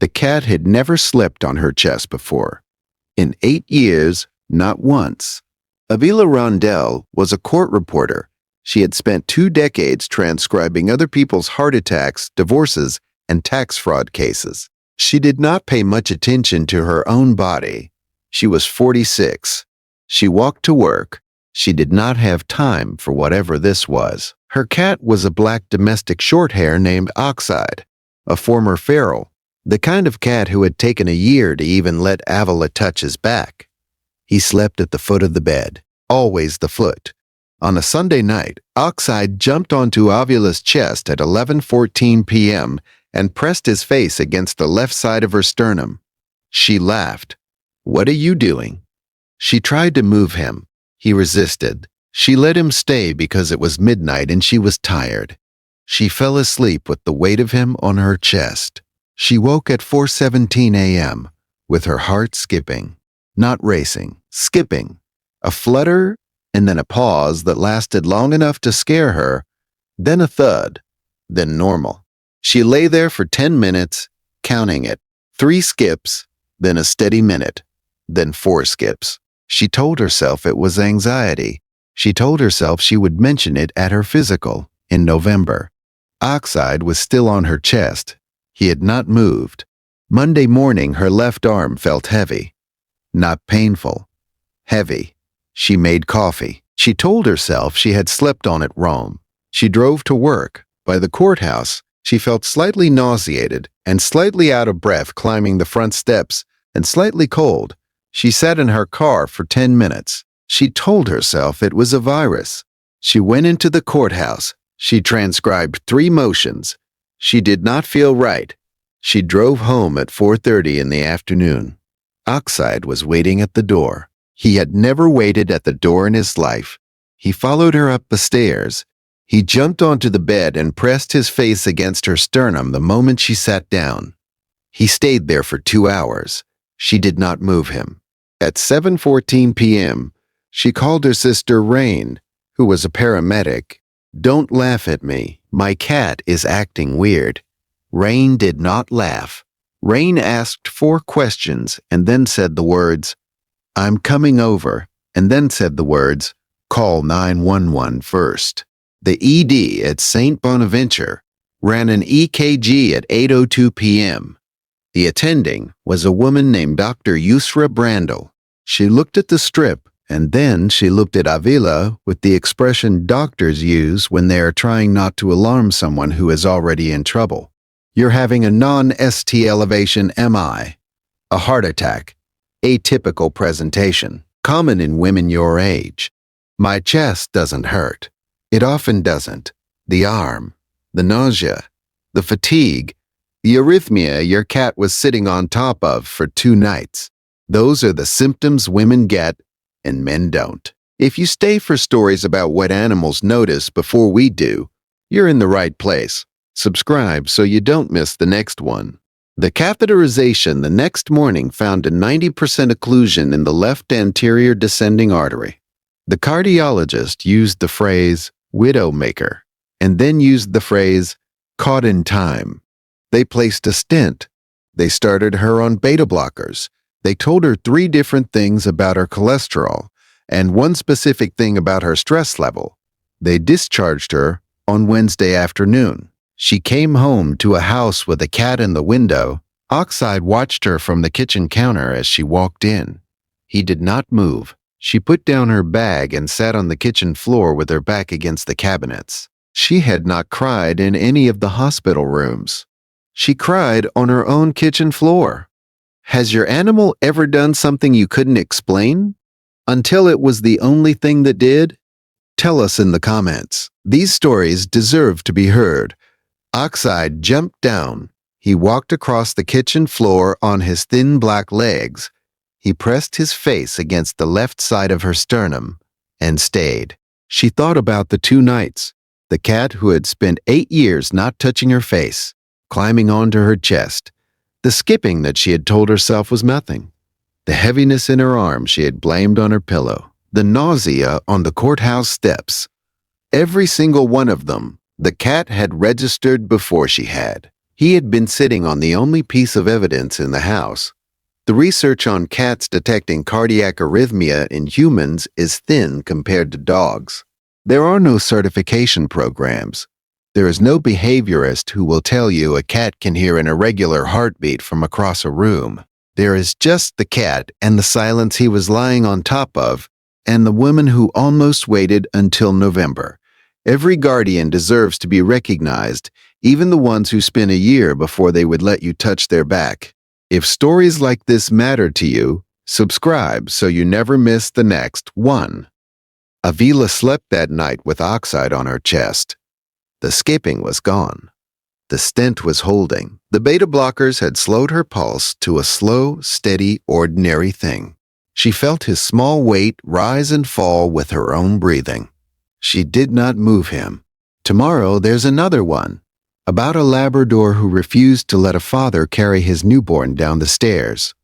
The cat had never slept on her chest before. In 8 years, not once. Avila Rondell was a court reporter. She had spent 2 decades transcribing other people's heart attacks, divorces, and tax fraud cases. She did not pay much attention to her own body. She was 46. She walked to work. She did not have time for whatever this was. Her cat was a black domestic shorthair named Oxide, a former feral, the kind of cat who had taken a year to even let Avila touch his back. He slept at the foot of the bed, always the foot. On a Sunday night, Oxide jumped onto Avila's chest at 11:14 p.m. and pressed his face against the left side of her sternum. She laughed. "What are you doing?" She tried to move him. He resisted. She let him stay because it was midnight and she was tired. She fell asleep with the weight of him on her chest. She woke at 4:17 a.m. with her heart skipping. Not racing, skipping. A flutter, and then a pause that lasted long enough to scare her, then a thud, then normal. She lay there for 10 minutes, counting it. 3 skips, then a steady minute, then 4 skips. She told herself it was anxiety. She told herself she would mention it at her physical in November. Oxide was still on her chest. He had not moved. Monday morning, her left arm felt heavy. Not painful. Heavy. She made coffee. She told herself she had slept on it wrong. She drove to work. By the courthouse, she felt slightly nauseated and slightly out of breath climbing the front steps and slightly cold. She sat in her car for 10 minutes. She told herself it was a virus. She went into the courthouse. She transcribed 3 motions. She did not feel right. She drove home at 4:30 in the afternoon. Oxide was waiting at the door. He had never waited at the door in his life. He followed her up the stairs. He jumped onto the bed and pressed his face against her sternum the moment she sat down. He stayed there for 2 hours. She did not move him. At 7:14 p.m., she called her sister Rain, who was a paramedic. "Don't laugh at me. My cat is acting weird." Rain did not laugh. Rain asked 4 questions and then said the words, "I'm coming over," and then said the words, "Call 911 first." The ED at St. Bonaventure ran an EKG at 8:02 p.m. The attending was a woman named Dr. Yusra Brandel. She looked at the strip, and then she looked at Avila with the expression doctors use when they are trying not to alarm someone who is already in trouble. "You're having a non-ST elevation MI, a heart attack, atypical presentation, common in women your age. My chest doesn't hurt. It often doesn't. The arm, the nausea, the fatigue, the arrhythmia your cat was sitting on top of for 2 nights. Those are the symptoms women get and men don't. If you stay for stories about what animals notice before we do, you're in the right place. Subscribe so you don't miss the next one." The catheterization the next morning found a 90% occlusion in the left anterior descending artery. The cardiologist used the phrase "widowmaker" and then used the phrase "caught in time." They placed a stent. They started her on beta blockers. They told her 3 different things about her cholesterol and 1 specific thing about her stress level. They discharged her on Wednesday afternoon. She came home to a house with a cat in the window. Oxide watched her from the kitchen counter as she walked in. He did not move. She put down her bag and sat on the kitchen floor with her back against the cabinets. She had not cried in any of the hospital rooms. She cried on her own kitchen floor. Has your animal ever done something you couldn't explain? Until it was the only thing that did? Tell us in the comments. These stories deserve to be heard. Oxide jumped down. He walked across the kitchen floor on his thin black legs. He pressed his face against the left side of her sternum and stayed. She thought about the 2 nights, the cat who had spent 8 years not touching her face, climbing onto her chest, the skipping that she had told herself was nothing, the heaviness in her arm she had blamed on her pillow, the nausea on the courthouse steps. Every single one of them, the cat had registered before she had. He had been sitting on the only piece of evidence in the house. The research on cats detecting cardiac arrhythmia in humans is thin compared to dogs. There are no certification programs. There is no behaviorist who will tell you a cat can hear an irregular heartbeat from across a room. There is just the cat and the silence he was lying on top of, and the woman who almost waited until November. Every guardian deserves to be recognized, even the ones who spent a year before they would let you touch their back. If stories like this matter to you, subscribe so you never miss the next one. Avila slept that night with oxide on her chest. The skipping was gone. The stent was holding. The beta blockers had slowed her pulse to a slow, steady, ordinary thing. She felt his small weight rise and fall with her own breathing. She did not move him. Tomorrow there's another one, about a Labrador who refused to let a father carry his newborn down the stairs.